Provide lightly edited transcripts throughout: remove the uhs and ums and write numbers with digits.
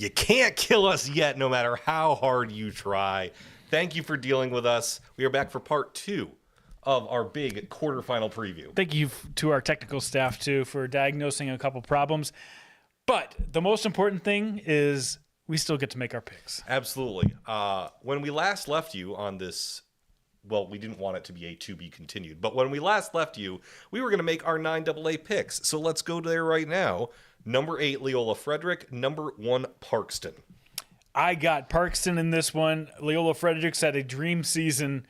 you can't kill us yet, no matter how hard you try. Thank you for dealing with us. We are back for part 2 of our big quarterfinal preview. Thank you to our technical staff, too, for diagnosing a couple problems. But the most important thing is we still get to make our picks. Absolutely. When we last left you on this, well, we didn't want it to be a to be continued, but when we last left you, we were going to make our 9AA picks. So let's go there right now. Number 8, Loyola Frederick. Number 1, Parkston. I got Parkston in this one. Loyola Frederick's had a dream season,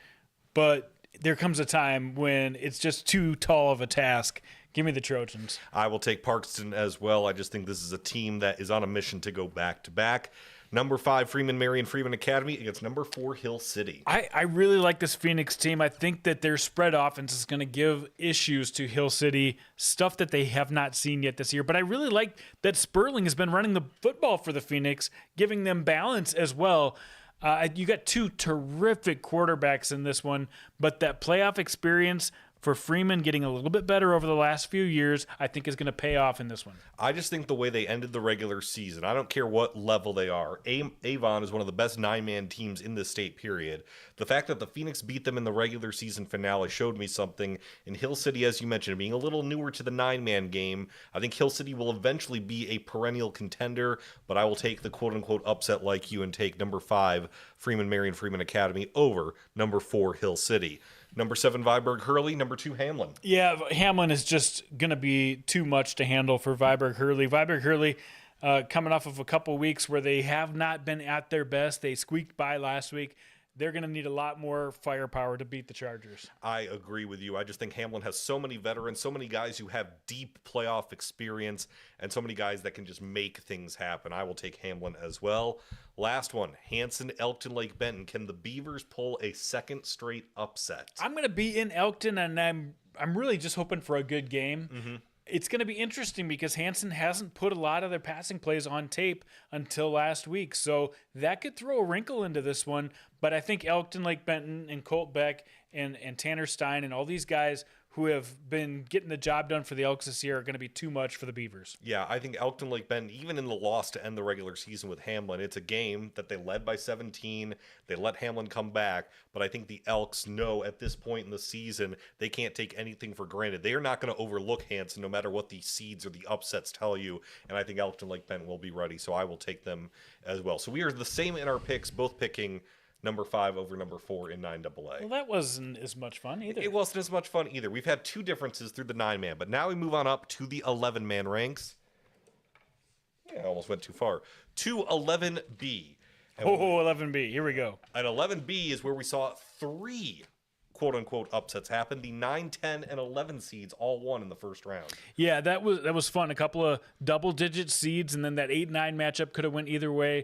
but there comes a time when it's just too tall of a task. Give me the Trojans. I will take Parkston as well. I just think this is a team that is on a mission to go back-to-back. Number 5, Freeman Marion Freeman Academy against number 4, Hill City. I really like this Phoenix team. I think that their spread offense is going to give issues to Hill City, stuff that they have not seen yet this year. But I really like that Sperling has been running the football for the Phoenix, giving them balance as well. You got 2 terrific quarterbacks in this one, but that playoff experience for Freeman getting a little bit better over the last few years, I think is going to pay off in this one. I just think the way they ended the regular season, I don't care what level they are. Avon is one of the best 9-man teams in this state, period. The fact that the Phoenix beat them in the regular season finale showed me something. In Hill City, as you mentioned, being a little newer to the 9-man game, I think Hill City will eventually be a perennial contender, but I will take the quote-unquote upset like you and take number 5, Freeman Marion Freeman Academy over number 4, Hill City. Number 7, Viborg Hurley. Number 2, Hamlin. Yeah, Hamlin is just going to be too much to handle for Viborg Hurley. Viborg Hurley coming off of a couple weeks where they have not been at their best. They squeaked by last week. They're going to need a lot more firepower to beat the Chargers. I agree with you. I just think Hamlin has so many veterans, so many guys who have deep playoff experience, and so many guys that can just make things happen. I will take Hamlin as well. Last one, Hanson, Elkton, Lake Benton. Can the Beavers pull a second straight upset? I'm going to be in Elkton, and I'm really just hoping for a good game. Mm-hmm. It's going to be interesting because Hanson hasn't put a lot of their passing plays on tape until last week. So that could throw a wrinkle into this one. But I think Elkton, Lake Benton, and Colt Beck and Tanner Stein and all these guys who have been getting the job done for the Elks this year are going to be too much for the Beavers. Yeah, I think Elkton, Lake Benton, even in the loss to end the regular season with Hamlin, it's a game that they led by 17. They let Hamlin come back, but I think the Elks know at this point in the season they can't take anything for granted. They are not going to overlook Hanson no matter what the seeds or the upsets tell you, and I think Elkton, Lake Benton will be ready, so I will take them as well. So we are the same in our picks, both picking number 5 over number 4 in 9AA. Well, that wasn't as much fun either. It wasn't as much fun either. We've had 2 differences through the 9-man, but now we move on up to the 11-man ranks. Yeah, I almost went too far. To 11B. And 11B. Here we go. At 11B is where we saw 3 quote-unquote upsets happen. The 9, 10, and 11 seeds all won in the first round. Yeah, that was fun. A couple of double-digit seeds, and then that 8-9 matchup could have went either way.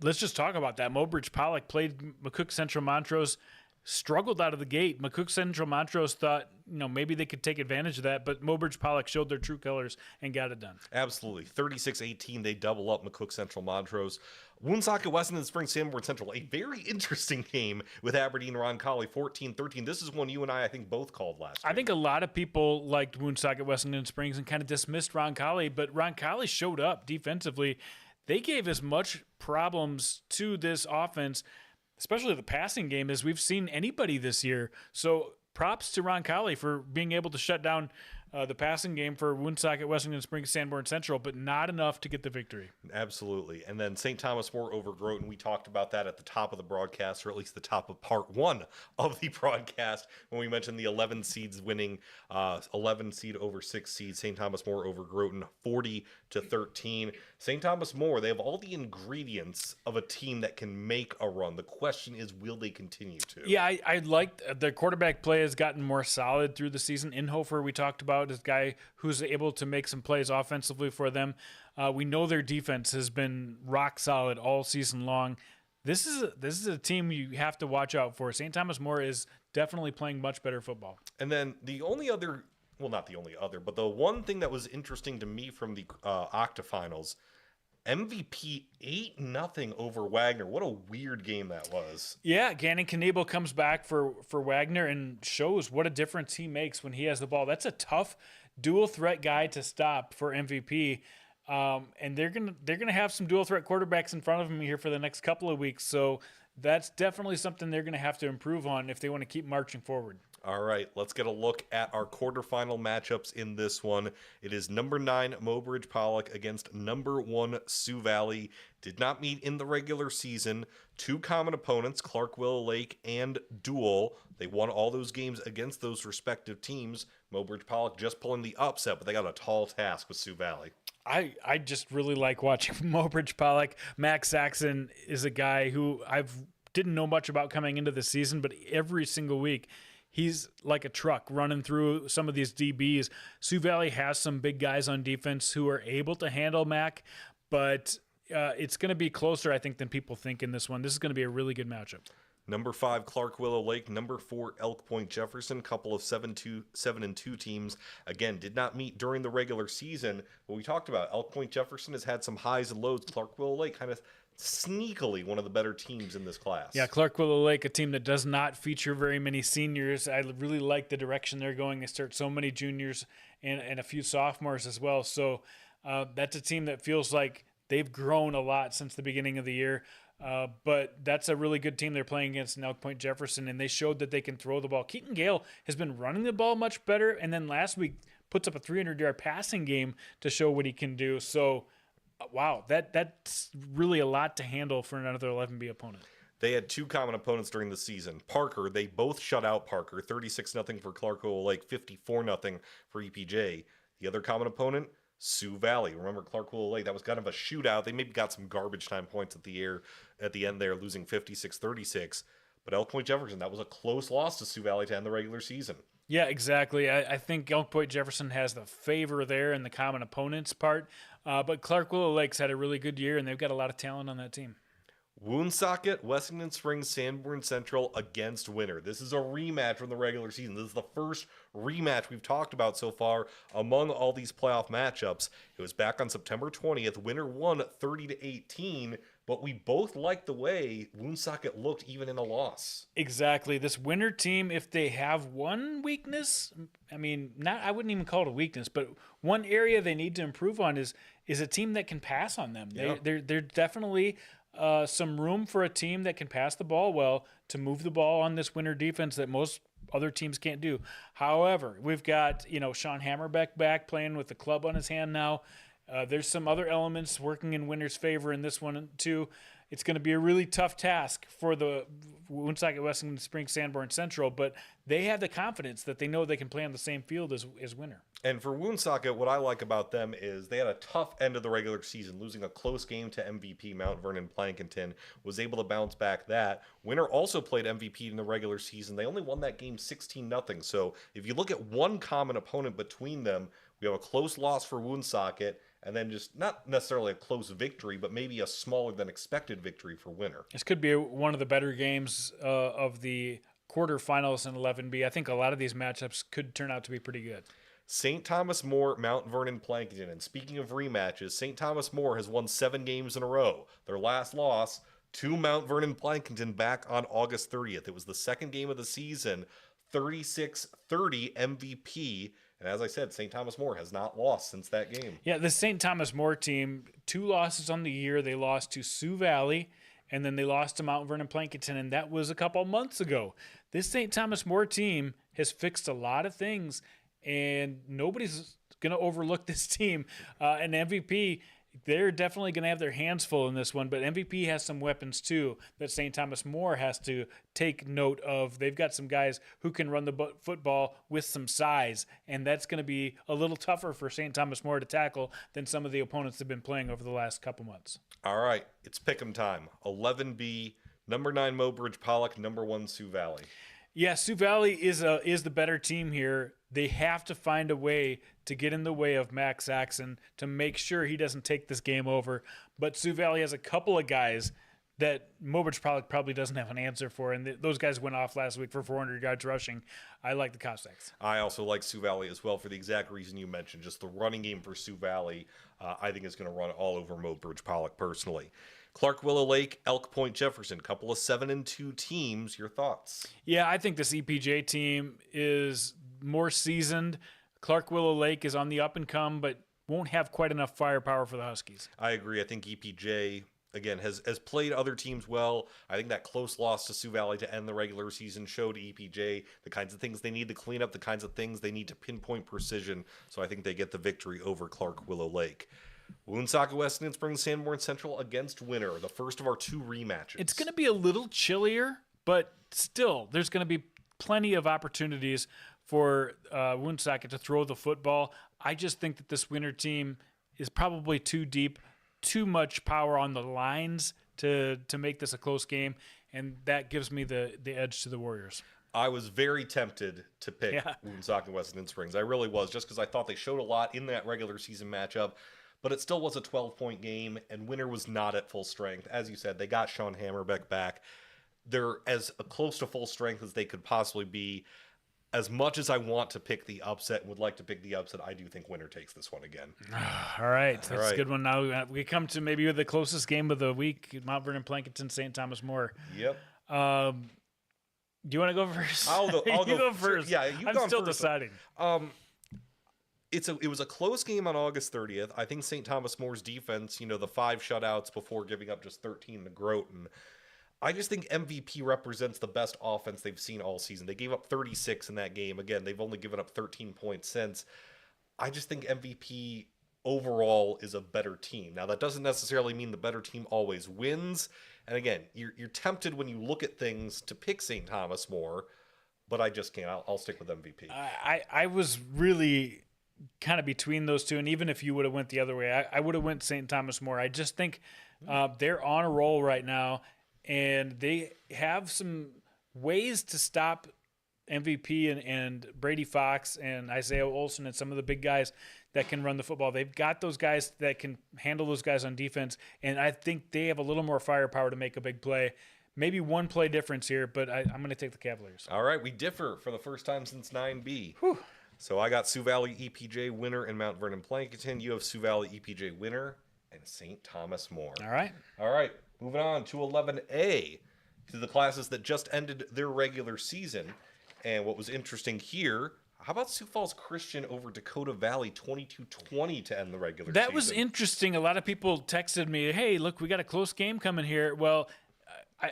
Let's just talk about that. Mobridge Pollock played McCook Central Montrose, struggled out of the gate. McCook Central Montrose thought, maybe they could take advantage of that, but Mobridge Pollock showed their true colors and got it done. Absolutely. 36-18, they double up McCook Central Montrose. Woonsocket Weston and Spring Sanborn Central, a very interesting game with Aberdeen Roncalli, 14-13. This is one you and I think, both called last year. I think a lot of people liked Woonsocket Weston and Springs and kind of dismissed Roncalli, but Roncalli showed up defensively. They gave as much problems to this offense, especially the passing game, as we've seen anybody this year. So props to Roncalli for being able to shut down the passing game for Woonsocket, Western Springs, Sanborn Central, but not enough to get the victory. Absolutely. And then St. Thomas More over Groton. We talked about that at the top of the broadcast, or at least the top of part 1 of the broadcast, when we mentioned the 11 seeds winning, 11 seed over 6 seeds. St. Thomas More over Groton, 40-13. St. Thomas More, they have all the ingredients of a team that can make a run. The question is, will they continue to? Yeah, I liked the quarterback play has gotten more solid through the season. Inhofer, we talked about, is a guy who's able to make some plays offensively for them. We know their defense has been rock solid all season long. This is a team you have to watch out for. St. Thomas More is definitely playing much better football. And then the only other, well, not the only other, but the one thing that was interesting to me from the octafinals, MVP 8-0 over Wagner. What a weird game that was. Yeah, Gannon Knievel comes back for Wagner and shows what a difference he makes when he has the ball. That's a tough dual threat guy to stop for MVP. And they're gonna have some dual threat quarterbacks in front of them here for the next couple of weeks. So that's definitely something they're gonna have to improve on if they want to keep marching forward. All right, let's get a look at our quarterfinal matchups in this one. It is number 9 Mobridge Pollock against number 1 Sioux Valley. Did not meet in the regular season. Two common opponents, Clark Willow Lake and Dual. They won all those games against those respective teams. Mobridge Pollock just pulling the upset, but they got a tall task with Sioux Valley. I just really like watching Mobridge Pollock. Max Saxon is a guy who didn't know much about coming into the season, but every single week he's like a truck running through some of these DBs. Sioux Valley has some big guys on defense who are able to handle Mac, but it's going to be closer, I think, than people think in this one. This is going to be a really good matchup. Number 5, Clark Willow Lake. Number 4, Elk Point Jefferson. Couple of 7-2 teams. Again, did not meet during the regular season. But we talked about Elk Point Jefferson has had some highs and lows. Clark Willow Lake kind of sneakily one of the better teams in this class. Yeah, Clark Willow Lake, a team that does not feature very many seniors. I really like the direction they're going. They start so many juniors and a few sophomores as well. So that's a team that feels like they've grown a lot since the beginning of the year. But that's a really good team they're playing against in Elk Point Jefferson, and they showed that they can throw the ball. Keaton Gale has been running the ball much better, and then last week puts up a 300-yard passing game to show what he can do. So, wow, that's really a lot to handle for another 11B opponent. They had two common opponents during the season. Parker, they both shut out Parker, 36-0 for Clark Willow Lake, 54-0 for EPJ. The other common opponent, Sioux Valley. Remember Clark Willow Lake, that was kind of a shootout. They maybe got some garbage time points at the end there, losing 56-36. But Elk Point Jefferson, that was a close loss to Sioux Valley to end the regular season. Yeah, exactly. I think Elk Point Jefferson has the favor there in the common opponents part. But Clark Willow Lake's had a really good year, and they've got a lot of talent on that team. Woonsocket, Wessington Springs, Sanborn Central against Winter. This is a rematch from the regular season. This is the first rematch we've talked about so far among all these playoff matchups. It was back on September 20th. Winter won 30-18, but we both liked the way Woonsocket looked even in a loss. Exactly. This Winter team, if they have one weakness, I mean, I wouldn't even call it a weakness, but one area they need to improve on is a team that can pass on them. Yeah. They're definitely some room for a team that can pass the ball well to move the ball on this Winter defense that most other teams can't do. However, we've got Sean Hammerbeck back playing with the club on his hand now. There's some other elements working in Winter's favor in this one too. It's going to be a really tough task for the Woonsocket Wessington Springs Sanborn Central, but they have the confidence that they know they can play on the same field as Winter. And for Woonsocket, what I like about them is they had a tough end of the regular season, losing a close game to MVP Mount Vernon Plankinton, was able to bounce back that. Winter also played MVP in the regular season. They only won that game 16-0. So if you look at one common opponent between them, we have a close loss for Woonsocket, and then just not necessarily a close victory, but maybe a smaller than expected victory for Winter. This could be one of the better games of the quarterfinals in 11B. I think a lot of these matchups could turn out to be pretty good. St. Thomas More, Mount Vernon Plankinton. And speaking of rematches, St. Thomas More has won 7 games in a row. Their last loss to Mount Vernon Plankinton back on August 30th. It was the second game of the season, 36-30 MVP. And as I said, St. Thomas More has not lost since that game. Yeah, the St. Thomas More team, 2 losses on the year. They lost to Sioux Valley, and then they lost to Mount Vernon Plankinton, and that was a couple months ago. This St. Thomas More team has fixed a lot of things, and nobody's going to overlook this team. And MVP, they're definitely going to have their hands full in this one, but MVP has some weapons too that St. Thomas More has to take note of. They've got some guys who can run the football with some size, and that's going to be a little tougher for St. Thomas More to tackle than some of the opponents have been playing over the last couple months. All right, it's pick'em time. 11B, number 9 Mobridge Pollock, number 1 Sioux Valley. Yeah, Sioux Valley is the better team here. They have to find a way to get in the way of Max Saxon to make sure he doesn't take this game over. But Sioux Valley has a couple of guys that Mobridge probably doesn't have an answer for, and those guys went off last week for 400 yards rushing. I like the Cossacks. I also like Sioux Valley as well for the exact reason you mentioned. Just the running game for Sioux Valley, I think is going to run all over Mobridge Pollock personally. Clark Willow Lake, Elk Point Jefferson, couple of 7-2 teams. Your thoughts? Yeah, I think this EPJ team is more seasoned. Clark Willow Lake is on the up and come, but won't have quite enough firepower for the Huskies. I agree. I think EPJ again has played other teams well. I think that close loss to Sioux Valley to end the regular season showed EPJ the kinds of things they need to clean up, the kinds of things they need to pinpoint precision. So I think they get the victory over Clark Willow Lake. Woonsocket Weston and Spring Sanborn Central against Winter, the first of our 2 rematches. It's going to be a little chillier, but still, there's going to be plenty of opportunities for Woonsocket to throw the football. I just think that this Winter team is probably too deep, too much power on the lines to make this a close game, and that gives me the edge to the Warriors. I was very tempted to pick Woonsocket Weston and Springs. I really was, just because I thought they showed a lot in that regular season matchup. But it still was a 12-point game, and Winter was not at full strength. As you said, they got Sean Hammerbeck back. They're as close to full strength as they could possibly be. As much as I want to pick the upset and would like to pick the upset, I do think Winter takes this one again. All right. That's a good one. Now we come to maybe the closest game of the week, Mount Vernon Plankinton, St. Thomas More. Yep. Do you want to go first? I'll go first. Yeah, you've I'm gone still first. deciding. It was a close game on August 30th. I think St. Thomas More's defense, the 5 shutouts before giving up just 13 to Groton. I just think MVP represents the best offense they've seen all season. They gave up 36 in that game. Again, they've only given up 13 points since. I just think MVP overall is a better team. Now, that doesn't necessarily mean the better team always wins. And again, you're tempted when you look at things to pick St. Thomas More, but I just can't. I'll stick with MVP. I was really kind of between those two, and even if you would have went the other way, I would have went St. Thomas More. I just think they're on a roll right now, and they have some ways to stop MVP and Brady Fox and Isaiah Olson and some of the big guys that can run the football. They've got those guys that can handle those guys on defense, and I think they have a little more firepower to make a big play. Maybe one play difference here, but I'm going to take the Cavaliers. All right, we differ for the first time since 9B. Whew. So I got Sioux Valley EPJ Winner and Mount Vernon Plankinton. You have Sioux Valley EPJ Winner and St. Thomas More. All right. Moving on to 11A, to the classes that just ended their regular season. And what was interesting here, how about Sioux Falls Christian over Dakota Valley 22-20 to end the regular season? That was interesting. A lot of people texted me, hey, look, we got a close game coming here. Well, I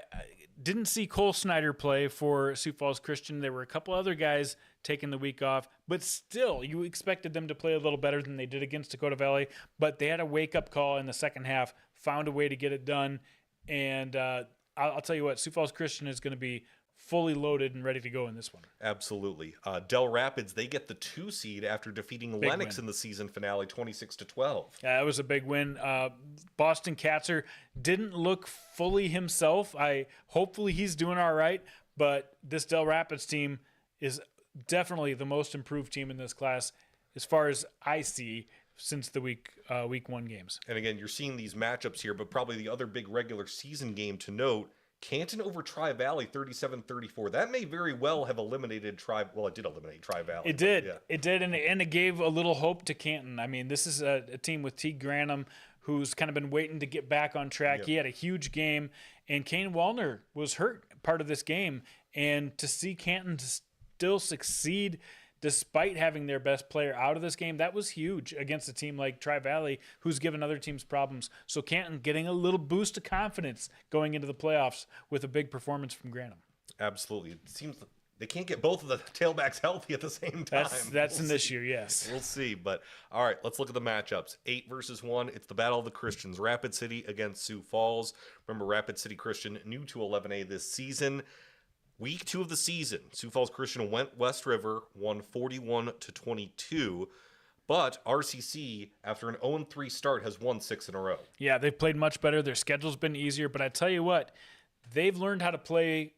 didn't see Cole Snyder play for Sioux Falls Christian. There were a couple other guys taking the week off, but still, you expected them to play a little better than they did against Dakota Valley. But they had a wake-up call in the second half, found a way to get it done. And I'll tell you what, Sioux Falls Christian is going to be fully loaded and ready to go in this one. Absolutely. Del Rapids, they get the 2 seed after defeating Lennox in the season finale 26-12. Yeah, that was a big win. Boston Katzer didn't look fully himself. Hopefully he's doing all right, but this Del Rapids team is definitely the most improved team in this class as far as I see since the week 1 games. And again, you're seeing these matchups here, but probably the other big regular season game to note, Canton over Tri-Valley 37-34. That may very well have eliminated Well, it did eliminate Tri-Valley. It did. Yeah. It did, and it gave a little hope to Canton. I mean, this is a team with T. Granum who's kind of been waiting to get back on track. Yep. He had a huge game, and Kane Wallner was hurt part of this game. And to see Canton still succeed despite having their best player out of this game, that was huge against a team like Tri-Valley, who's given other teams problems. So Canton getting a little boost of confidence going into the playoffs with a big performance from Granum. Absolutely. It seems they can't get both of the tailbacks healthy at the same time. That's an issue, yes. We'll see. But all right, let's look at the matchups. 8 versus 1. It's the Battle of the Christians. Rapid City against Sioux Falls. Remember, Rapid City Christian new to 11A this season. Week 2 of the season, Sioux Falls Christian went West River, won 41-22, but RCC, after an 0-3 start, has won 6 in a row. Yeah, they've played much better. Their schedule's been easier, but I tell you what, they've learned how to play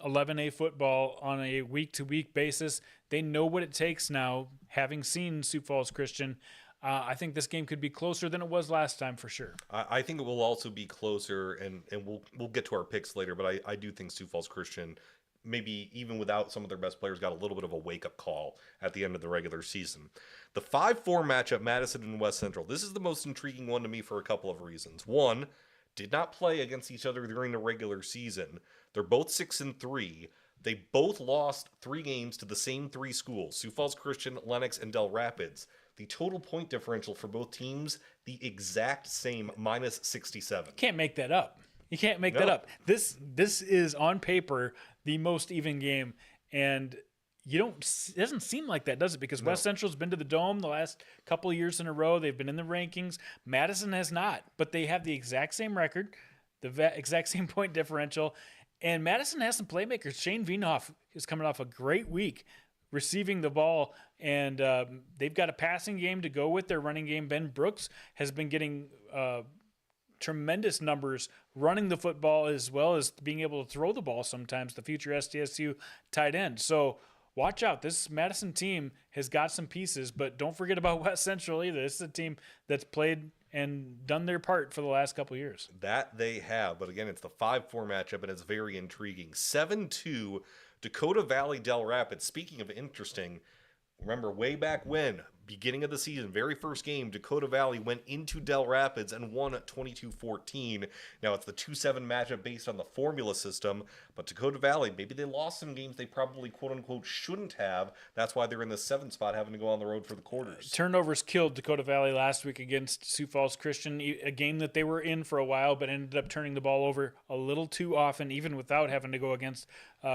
11A football on a week-to-week basis. They know what it takes now, having seen Sioux Falls Christian. I think this game could be closer than it was last time for sure. I think it will also be closer, and we'll get to our picks later, but I do think Sioux Falls Christian, maybe even without some of their best players, got a little bit of a wake-up call at the end of the regular season. The 5-4 matchup, Madison and West Central. This is the most intriguing one to me for a couple of reasons. One, did not play against each other during the regular season. They're both 6-3. They both lost 3 games to the same 3 schools, Sioux Falls Christian, Lennox, and Del Rapids. The total point differential for both teams, the exact same, minus 67. Can't make that up. You can't make that No. up. This is on paper the most even game, and you don't. It doesn't seem like that, does it? Because West Central's been to the Dome the last couple of years in a row. They've been in the rankings. Madison has not, but they have the exact same record, the exact same point differential, and Madison has some playmakers. Shane Vienhoff is coming off a great week receiving the ball, and they've got a passing game to go with their running game. Ben Brooks has been getting tremendous numbers running the football as well as being able to throw the ball sometimes, the future SDSU tight end. So watch out. This Madison team has got some pieces, but don't forget about West Central either. This is a team that's played and done their part for the last couple of years. That they have, but again, it's the 5-4 matchup, and it's very intriguing. 7-2, Dakota Valley Del Rapids. Speaking of interesting, remember way back when, beginning of the season, very first game, Dakota Valley went into Del Rapids and won at 22-14. Now it's the 2-7 matchup based on the formula system, but Dakota Valley, maybe they lost some games they probably quote-unquote shouldn't have. That's why they're in the 7th spot, having to go on the road for the quarters. Turnovers killed Dakota Valley last week against Sioux Falls Christian, a game that they were in for a while, but ended up turning the ball over a little too often, even without having to go against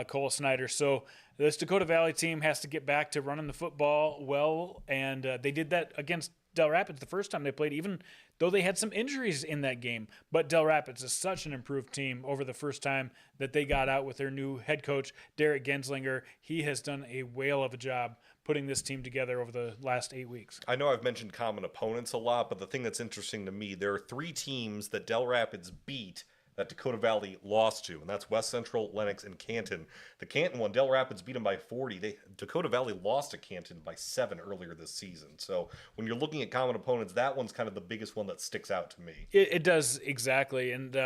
Cole Snyder. So this Dakota Valley team has to get back to running the football well, and they did that against Del Rapids the first time they played, even though they had some injuries in that game. But Del Rapids is such an improved team over the first time that they got out with their new head coach, Derek Genslinger. He has done a whale of a job putting this team together over the last 8 weeks. I know I've mentioned common opponents a lot, but the thing that's interesting to me, there are 3 teams that Del Rapids beat that Dakota Valley lost to, and that's West Central, Lennox, and Canton. The Canton one, Del Rapids beat them by 40. Dakota Valley lost to Canton by 7 earlier this season. So when you're looking at common opponents, that one's kind of the biggest one that sticks out to me. It does, exactly, and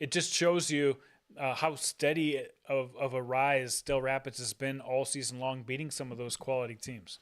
it just shows you how steady of a rise Del Rapids has been all season long, beating some of those quality teams.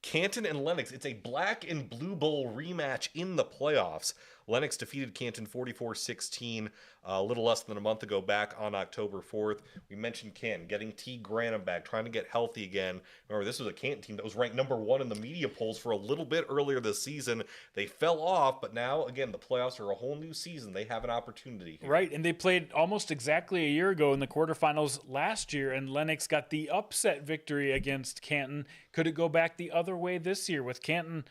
Canton and Lennox, it's a black and blue bowl rematch in the playoffs. Lennox defeated Canton 44-16 a little less than a month ago back on October 4th. We mentioned Canton getting T. Granum back, trying to get healthy again. Remember, this was a Canton team that was ranked number 1 in the media polls for a little bit earlier this season. They fell off, but now, again, the playoffs are a whole new season. They have an opportunity here. Right, and they played almost exactly a year ago in the quarterfinals last year, and Lennox got the upset victory against Canton. Could it go back the other way this year with Canton,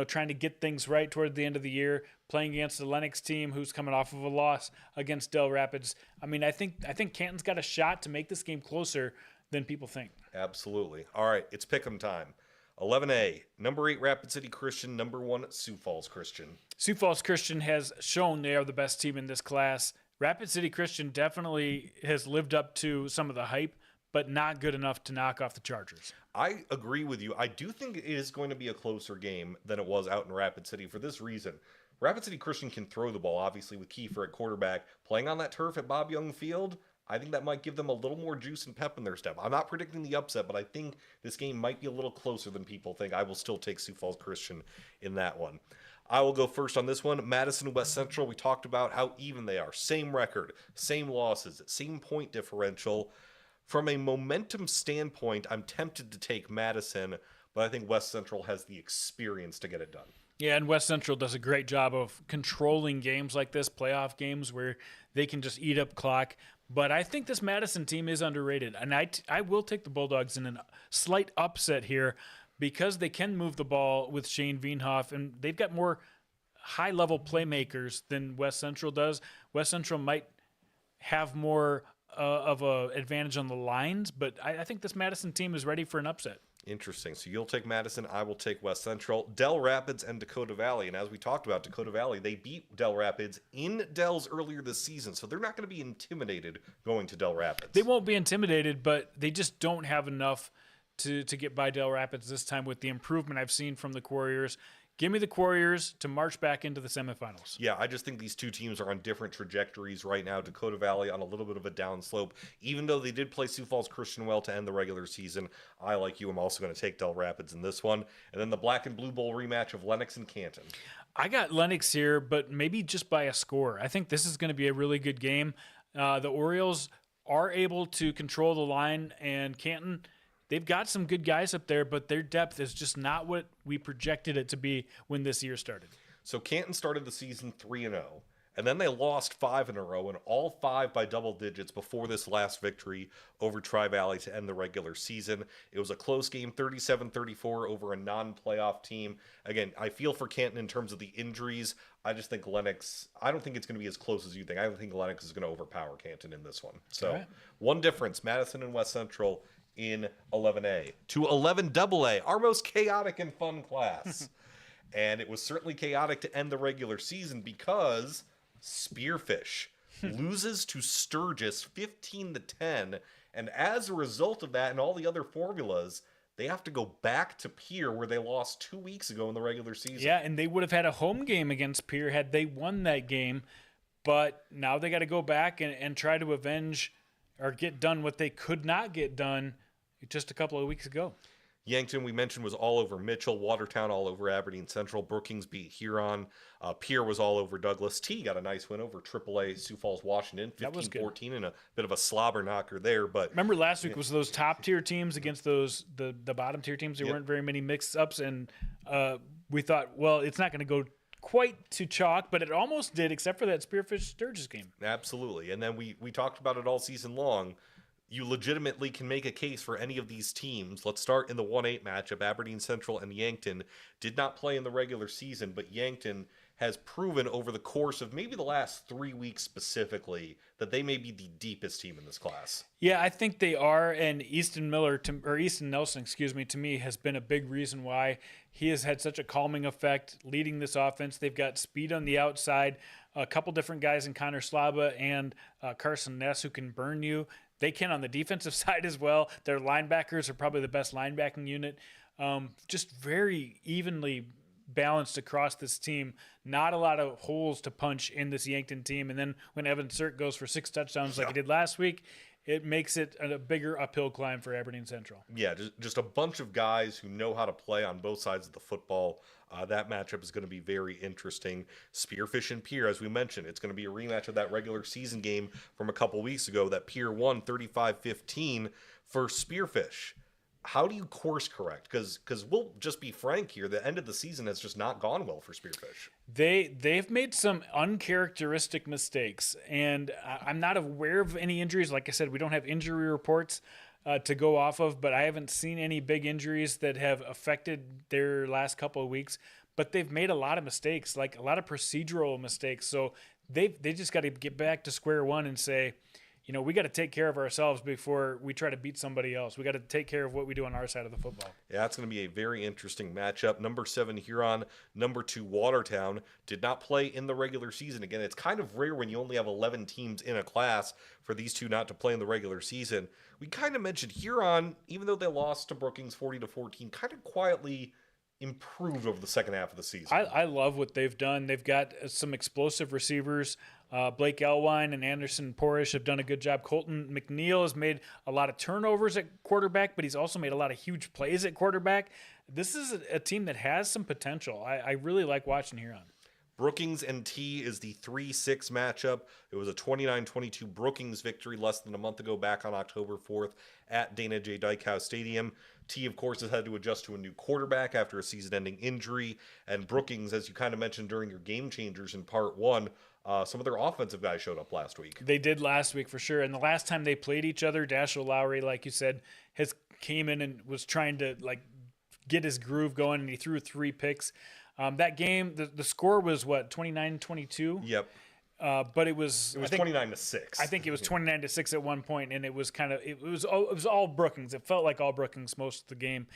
trying to get things right toward the end of the year, playing against the Lennox team who's coming off of a loss against Del Rapids? I mean, I think Canton's got a shot to make this game closer than people think. Absolutely. All right, it's pick'em time. 11A, number 8 Rapid City Christian, number 1 Sioux Falls Christian. Sioux Falls Christian has shown they are the best team in this class. Rapid City Christian definitely has lived up to some of the hype, but not good enough to knock off the Chargers. I agree with you. I do think it is going to be a closer game than it was out in Rapid City for this reason. Rapid City Christian can throw the ball, obviously, with Kiefer at quarterback. Playing on that turf at Bob Young Field, I think that might give them a little more juice and pep in their step. I'm not predicting the upset, but I think this game might be a little closer than people think. I will still take Sioux Falls Christian in that one. I will go first on this one. Madison West Central, we talked about how even they are. Same record, same losses, same point differential. From a momentum standpoint, I'm tempted to take Madison, but I think West Central has the experience to get it done. Yeah, and West Central does a great job of controlling games like this, playoff games where they can just eat up clock. But I think this Madison team is underrated, and I will take the Bulldogs in a slight upset here because they can move the ball with Shane Vienhoff, and they've got more high-level playmakers than West Central does. West Central might have more of a advantage on the lines, but I think this Madison team is ready for an upset. Interesting. So you'll take Madison, I will take West Central. Del Rapids and Dakota Valley. And as we talked about, Dakota Valley, they beat Del Rapids in Del's earlier this season, so they're not going to be intimidated going to Del Rapids. They won't be intimidated, but they just don't have enough to get by Del Rapids this time with the improvement I've seen from the Quarriers. Give me the Quarriers to march back into the semifinals. Yeah, I just think these two teams are on different trajectories right now. Dakota Valley on a little bit of a downslope. Even though they did play Sioux Falls Christian well to end the regular season, I, like you, am also going to take Del Rapids in this one. And then the Black and Blue Bowl rematch of Lennox and Canton. I got Lennox here, but maybe just by a score. I think this is going to be a really good game. The Orioles are able to control the line, and Canton they've got some good guys up there, but their depth is just not what we projected it to be when this year started. So Canton started the season 3-0, and then they lost 5 in a row, and all 5 by double digits before this last victory over Tri-Valley to end the regular season. It was a close game, 37-34 over a non-playoff team. Again, I feel for Canton in terms of the injuries. I just think Lennox, I don't think it's going to be as close as you think. I don't think Lennox is going to overpower Canton in this one. So right. One difference, Madison and West Central in 11A to 11AA, our most chaotic and fun class. And it was certainly chaotic to end the regular season because Spearfish loses to Sturgis 15-10. And as a result of that and all the other formulas, they have to go back to Pierre where they lost 2 weeks ago in the regular season. Yeah, and they would have had a home game against Pierre had they won that game. But now they got to go back and try to avenge or get done what they could not get done just a couple of weeks ago. Yankton, we mentioned, was all over Mitchell. Watertown all over Aberdeen Central. Brookings beat Huron. Pierre was all over Douglas. T got a nice win over AAA Sioux Falls, Washington, 15-14, and a bit of a slobber knocker there. But remember last week was those top tier teams against those the bottom tier teams. There weren't very many mix ups, and we thought, well, it's not going to go quite to chalk, but it almost did, except for that Spearfish Sturgis game. Absolutely, and then we talked about it all season long. You legitimately can make a case for any of these teams. Let's start in the 1-8 matchup. Aberdeen Central and Yankton did not play in the regular season, but Yankton has proven over the course of maybe the last 3 weeks specifically that they may be the deepest team in this class. Yeah, I think they are, and Easton Nelson, to me, has been a big reason why he has had such a calming effect leading this offense. They've got speed on the outside, a couple different guys in Connor Slaba and Carson Ness who can burn you. They can on the defensive side as well. Their linebackers are probably the best linebacking unit. Just very evenly balanced across this team. Not a lot of holes to punch in this Yankton team. And then when Evan Sirk goes for 6 touchdowns like he did last week, it makes it a bigger uphill climb for Aberdeen Central. Yeah, just a bunch of guys who know how to play on both sides of the football. That matchup is going to be very interesting. Spearfish and Pierre, as we mentioned, it's going to be a rematch of that regular season game from a couple weeks ago that Pierre won 35-15 for Spearfish. How do you course correct? Because we'll just be frank here, the end of the season has just not gone well for Spearfish. They've made some uncharacteristic mistakes, and I'm not aware of any injuries. Like I said, we don't have injury reports to go off of, but I haven't seen any big injuries that have affected their last couple of weeks. But they've made a lot of mistakes, like a lot of procedural mistakes. So they just got to get back to square one and say, we got to take care of ourselves before we try to beat somebody else. We got to take care of what we do on our side of the football. Yeah, it's going to be a very interesting matchup. Number 7 Huron, number 2 Watertown did not play in the regular season. Again, it's kind of rare when you only have 11 teams in a class for these two not to play in the regular season. We kind of mentioned Huron, even though they lost to Brookings 40-14, kind of quietly improved over the second half of the season. I love what they've done. They've got some explosive receivers. Blake Elwine and Anderson Porish have done a good job. Colton McNeil has made a lot of turnovers at quarterback, but he's also made a lot of huge plays at quarterback. This is a team that has some potential. I really like watching Huron. Brookings and T is the 3-6 matchup. It was a 29-22 Brookings victory less than a month ago back on October 4th at Dana J. Dykhouse Stadium. T, of course, has had to adjust to a new quarterback after a season-ending injury. And Brookings, as you kind of mentioned during your game changers in part 1, some of their offensive guys showed up last week. They did last week for sure. And the last time they played each other, Dashiell Lowry, like you said, came in and was trying to get his groove going, and he threw 3 picks. That game, the score was what, 29-22? Yep. But it was 29-6. I think it was 29-6 at one point, and it was all Brookings. It felt like all Brookings most of the game,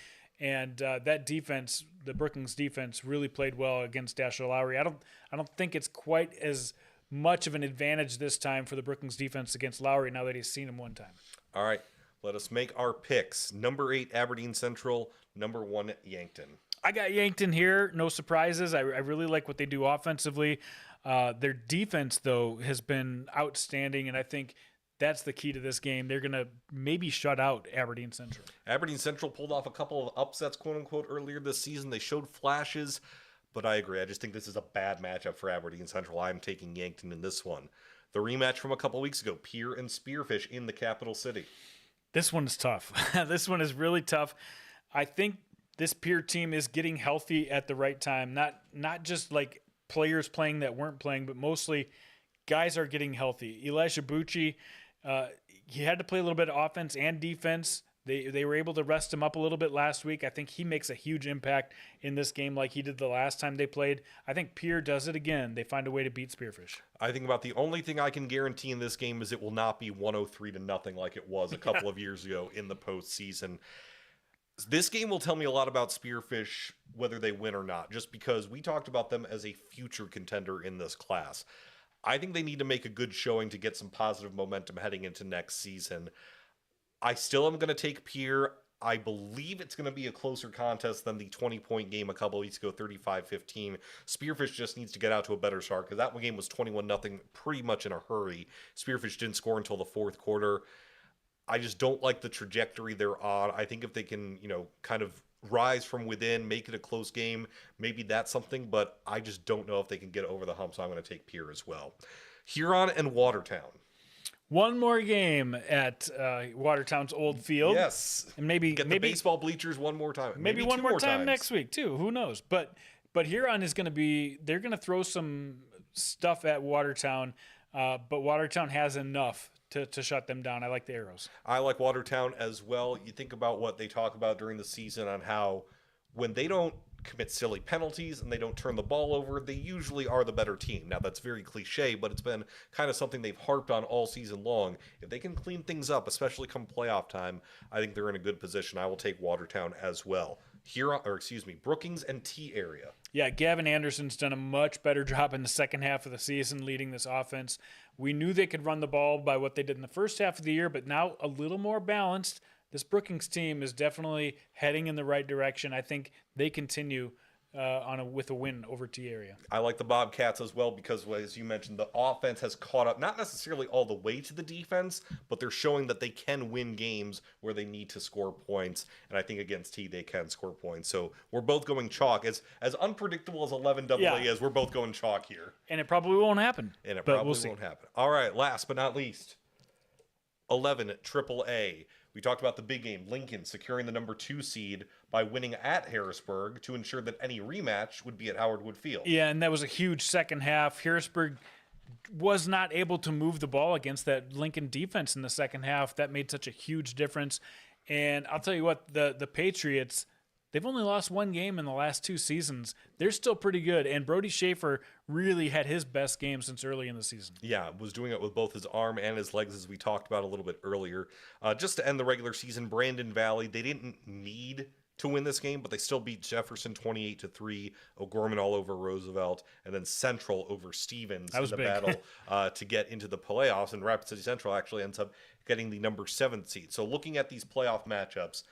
and that defense, the Brookings defense, really played well against Dashiell Lowry. I don't think it's quite as much of an advantage this time for the Brookings defense against Lowry now that he's seen him one time. All right, let us make our picks. Number 8 Aberdeen Central, number 1 Yankton. I got Yankton here. No surprises. I really like what they do offensively. Their defense, though, has been outstanding, and I think that's the key to this game. They're going to maybe shut out Aberdeen Central. Aberdeen Central pulled off a couple of upsets, quote-unquote, earlier this season. They showed flashes, but I agree. I just think this is a bad matchup for Aberdeen Central. I'm taking Yankton in this one. The rematch from a couple weeks ago, Pierre and Spearfish in the capital city. This one is tough. This one is really tough. I think this Pier team is getting healthy at the right time. Not just like players playing that weren't playing, but mostly guys are getting healthy. Elisha Bucci, he had to play a little bit of offense and defense. They were able to rest him up a little bit last week. I think he makes a huge impact in this game like he did the last time they played. I think Pier does it again. They find a way to beat Spearfish. I think about the only thing I can guarantee in this game is it will not be 103-0 like it was a couple of years ago in the postseason. This game will tell me a lot about Spearfish, whether they win or not, just because we talked about them as a future contender in this class. I think they need to make a good showing to get some positive momentum heading into next season. I still am going to take Pier. I believe it's going to be a closer contest than the 20-point game a couple weeks ago, 35-15. Spearfish just needs to get out to a better start because that one game was 21-0 pretty much in a hurry. Spearfish didn't score until the fourth quarter. I just don't like the trajectory they're on. I think if they can, kind of rise from within, make it a close game, maybe that's something, but I just don't know if they can get over the hump, so I'm going to take Pier as well. Huron and Watertown. One more game at Watertown's old field. Yes. And maybe the baseball bleachers one more time. Maybe one more time next week too. Who knows? But Huron is going to be, they're going to throw some stuff at Watertown, but Watertown has enough to shut them down. I like the Arrows. I like Watertown as well. You think about what they talk about during the season on how when they don't commit silly penalties and they don't turn the ball over, they usually are the better team. Now, that's very cliche, but it's been kind of something they've harped on all season long. If they can clean things up, especially come playoff time, I think they're in a good position. I will take Watertown as well. Brookings and T area. Yeah, Gavin Anderson's done a much better job in the second half of the season leading this offense. We knew they could run the ball by what they did in the first half of the year, but now a little more balanced. This Brookings team is definitely heading in the right direction. I think they continue with a win over T area. I like the Bobcats as well because, as you mentioned, the offense has caught up, not necessarily all the way to the defense, but they're showing that they can win games where they need to score points. And I think against T, they can score points. So we're both going chalk. As unpredictable as 11 AA is, we're both going chalk here. And it probably won't happen. Won't happen. All right, last but not least, 11 AAA. We talked about the big game, Lincoln securing the number 2 seed by winning at Harrisburg to ensure that any rematch would be at Howard Wood Field. Yeah, and that was a huge second half. Harrisburg was not able to move the ball against that Lincoln defense in the second half. That made such a huge difference. And I'll tell you what, the Patriots, they've only lost one game in the last 2 seasons. They're still pretty good, and Brody Schaefer really had his best game since early in the season. Yeah, was doing it with both his arm and his legs, as we talked about a little bit earlier. Just to end the regular season, Brandon Valley, they didn't need to win this game, but they still beat Jefferson 28-3, O'Gorman all over Roosevelt, and then Central over Stevens in the battle to get into the playoffs. And Rapid City Central actually ends up getting the number 7 seed. So looking at these playoff matchups,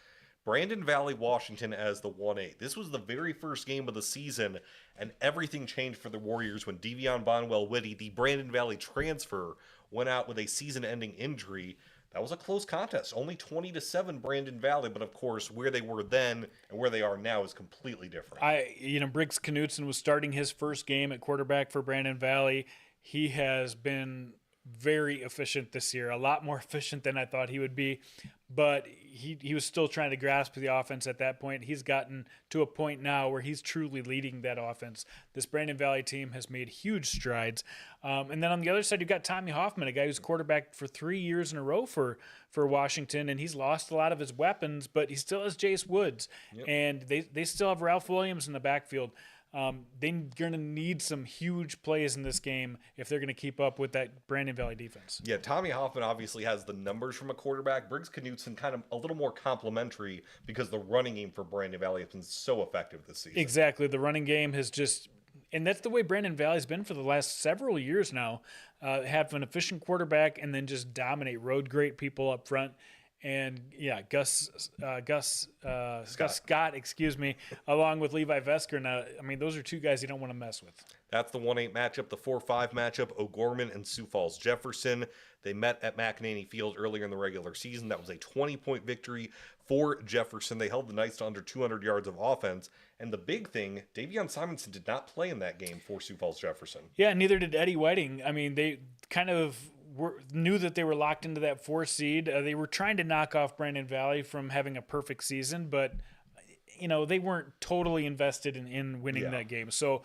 Brandon Valley, Washington as the 1-8. This was the very first game of the season, and everything changed for the Warriors when Devion Bonwell-Whitty, the Brandon Valley transfer, went out with a season-ending injury. That was a close contest. Only 20-7 Brandon Valley, but of course, where they were then and where they are now is completely different. Briggs Knutson was starting his first game at quarterback for Brandon Valley. He has been very efficient this year, a lot more efficient than I thought he would be, but he was still trying to grasp the offense at that point. He's gotten to a point now where he's truly leading that offense. This Brandon Valley team has made huge strides. And then on the other side, you've got Tommy Hoffman, a guy who's quarterbacked for 3 years in a row for Washington, and he's lost a lot of his weapons, but he still has Jace Woods, and they still have Ralph Williams in the backfield. They're going to need some huge plays in this game if they're going to keep up with that Brandon Valley defense. Yeah, Tommy Hoffman obviously has the numbers from a quarterback. Briggs Knutson kind of a little more complimentary because the running game for Brandon Valley has been so effective this season. Exactly. The running game has just... And that's the way Brandon Valley's been for the last several years now. Have an efficient quarterback and then just dominate road great people up front. And yeah, Gus Scott, along with Levi Vesker. Now, I mean, those are 2 guys you don't want to mess with. That's the 1-8 matchup. The 4-5 matchup, O'Gorman and Sioux Falls Jefferson. They met at McEnany Field earlier in the regular season. That was a 20-point victory for Jefferson. They held the Knights to under 200 yards of offense. And the big thing, Davion Simonson did not play in that game for Sioux Falls Jefferson. Yeah, neither did Eddie Whiting. I mean, they kind of knew that they were locked into that 4 seed. They were trying to knock off Brandon Valley from having a perfect season, but they weren't totally invested in winning that game. So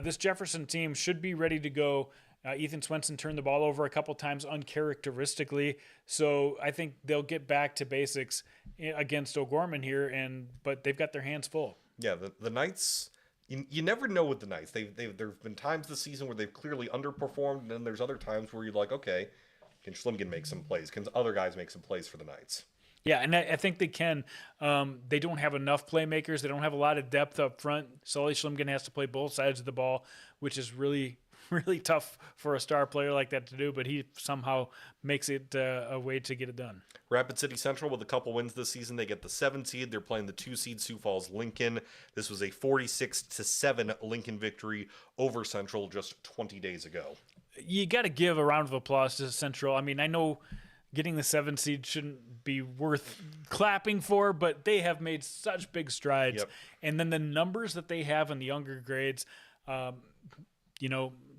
this Jefferson team should be ready to go. Ethan Swenson turned the ball over a couple times uncharacteristically, so I think they'll get back to basics against O'Gorman here, but they've got their hands full. Yeah, the Knights. You never know with the Knights. There've been times this season where they've clearly underperformed, and then there's other times where you're like, okay, can Schlimgen make some plays? Can other guys make some plays for the Knights? Yeah, and I think they can. They don't have enough playmakers. They don't have a lot of depth up front. Sully Schlimgen has to play both sides of the ball, which is really, really tough for a star player like that to do, but he somehow makes it a way to get it done. Rapid City Central with a couple wins this season. They get the 7 seed. They're playing the 2 seed Sioux Falls Lincoln. This was a 46-7 Lincoln victory over Central just 20 days ago. You got to give a round of applause to Central. I mean, I know getting the 7 seed shouldn't be worth clapping for, but they have made such big strides. Yep. And then the numbers that they have in the younger grades,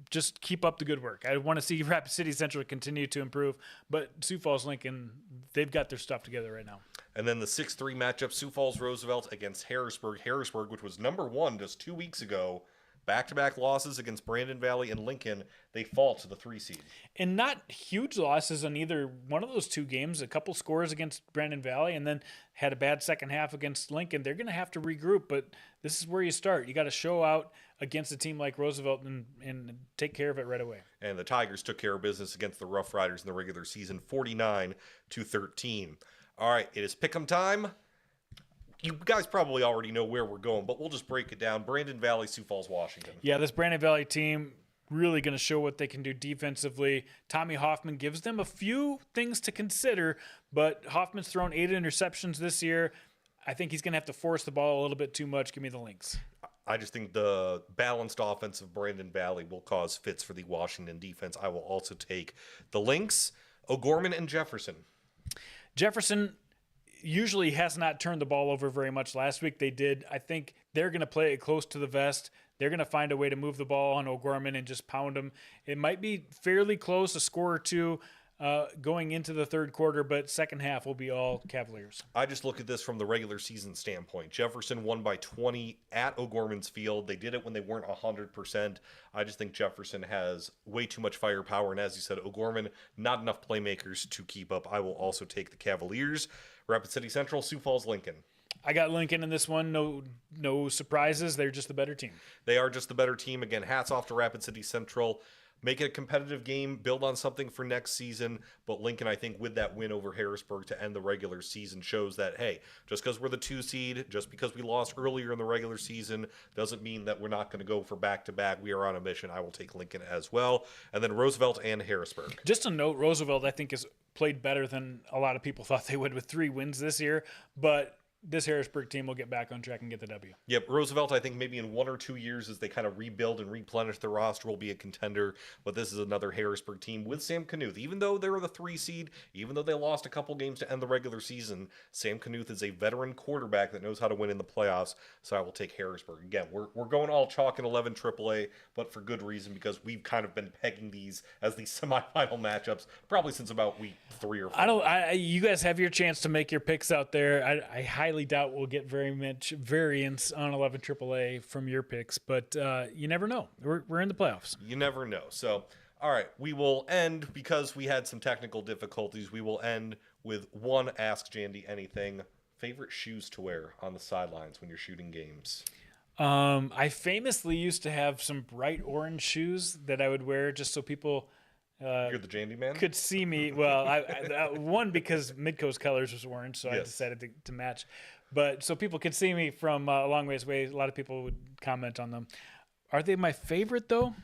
just keep up the good work. I want to see Rapid City Central continue to improve, but Sioux Falls Lincoln, they've got their stuff together right now. And then the 6-3 matchup, Sioux Falls Roosevelt against Harrisburg. Harrisburg, which was number 1 just 2 weeks ago, back-to-back losses against Brandon Valley and Lincoln. They fall to the 3 seed. And not huge losses on either one of those 2 games. A couple scores against Brandon Valley and then had a bad second half against Lincoln. They're going to have to regroup, but this is where you start. You got to show out against a team like Roosevelt and take care of it right away. And the Tigers took care of business against the Rough Riders in the regular season, 49-13. All right, it is pick'em time. You guys probably already know where we're going, but we'll just break it down. Brandon Valley, Sioux Falls, Washington. Yeah, this Brandon Valley team really going to show what they can do defensively. Tommy Hoffman gives them a few things to consider, but Hoffman's thrown 8 interceptions this year. I think he's going to have to force the ball a little bit too much. Give me the Lynx. I just think the balanced offense of Brandon Valley will cause fits for the Washington defense. I will also take the Lynx, O'Gorman, and Jefferson. Jefferson usually has not turned the ball over very much. Last week they did. I think they're going to play it close to the vest. They're going to find a way to move the ball on O'Gorman and just pound him. It might be fairly close, a score or two going into the third quarter, but second half will be all Cavaliers. I just look at this from the regular season standpoint. Jefferson won by 20 at O'Gorman's field. They did it when they weren't 100%. I just think Jefferson has way too much firepower, and as you said, O'Gorman, not enough playmakers to keep up. I will also take the Cavaliers. Rapid City Central, Sioux Falls, Lincoln. I got Lincoln in this one. No surprises. They're just the better team. They are just the better team. Again, hats off to Rapid City Central. Make it a competitive game, build on something for next season. But Lincoln, I think, with that win over Harrisburg to end the regular season shows that, hey, just because we're the 2 seed, just because we lost earlier in the regular season, doesn't mean that we're not going to go for back-to-back. We are on a mission. I will take Lincoln as well. And then Roosevelt and Harrisburg. Just a note, Roosevelt, I think, has played better than a lot of people thought they would with 3 wins this year. But this Harrisburg team will get back on track and get the W. Yep, Roosevelt, I think maybe in 1 or 2 years as they kind of rebuild and replenish the roster will be a contender. But this is another Harrisburg team with Sam Knuth. Even though they were the 3 seed, even though they lost a couple games to end the regular season, Sam Knuth is a veteran quarterback that knows how to win in the playoffs. So I will take Harrisburg. Again, we're going all chalk in 11 AAA, but for good reason because we've kind of been pegging these as the semifinal matchups probably since about week 3 or 4. You guys have your chance to make your picks out there. I highly doubt we'll get very much variance on 11 AAA from your picks, but you never know. We're in the playoffs. You never know. So, all right, we will end, because we had some technical difficulties, we will end with one Ask Jandy Anything. Favorite shoes to wear on the sidelines when you're shooting games? I famously used to have some bright orange shoes that I would wear just so people You're the Jandy man? could see me. Well, one, because Midco's colors was orange, so I Yes. decided to match. But so people could see me from a long ways away. A lot of people would comment on them. Are they my favorite, though?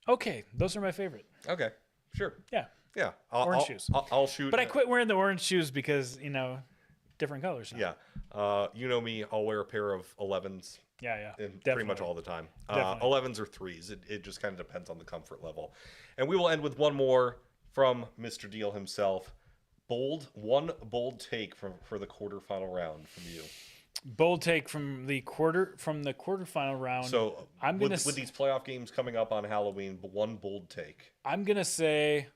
Okay, those are my favorite. Okay, sure. Yeah. Yeah. Orange shoes. I'll shoot. But I quit wearing the orange shoes because, different colors. Now. Yeah. You know me, I'll wear a pair of 11s. Yeah. Pretty much all the time. Definitely. 11s or 3s. It just kind of depends on the comfort level. And we will end with one more from Mr. Deal himself. One bold take for the quarterfinal round from you. Bold take from the quarterfinal round. So I'm with, gonna with these playoff games coming up on Halloween, one bold take. I'm gonna say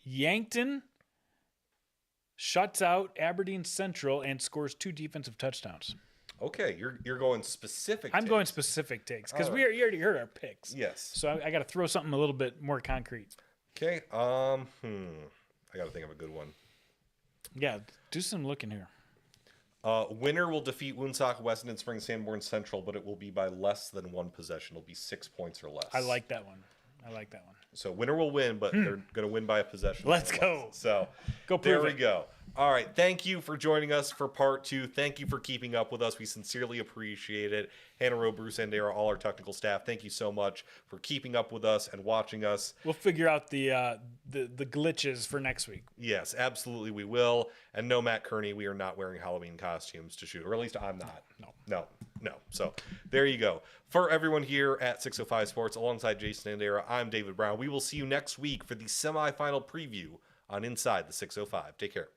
Yankton shuts out Aberdeen Central and scores 2 defensive touchdowns. Okay, you're going specific. I'm takes. going specific takes because All you already heard our picks. Yes. So I got to throw something a little bit more concrete. Okay. I got to think of a good one. Yeah, do some looking here. Winner will defeat Woonsocket West and Spring Sanborn Central, but it will be by less than 1 possession. It'll be 6 points or less. I like that one. So winner will win, but they're going to win by a possession. Let's or less. go. So Go there prove we it. go. All right. Thank you for joining us for part 2. Thank you for keeping up with us. We sincerely appreciate it. Hannah Rowe, Bruce Andera, all our technical staff. Thank you so much for keeping up with us and watching us. We'll figure out the glitches for next week. Yes, absolutely we will. And no, Matt Kearney, we are not wearing Halloween costumes to shoot, or at least I'm not. No. So there you go. For everyone here at 605 Sports, alongside Jason Andera, I'm David Brown. We will see you next week for the semifinal preview on Inside the 605. Take care.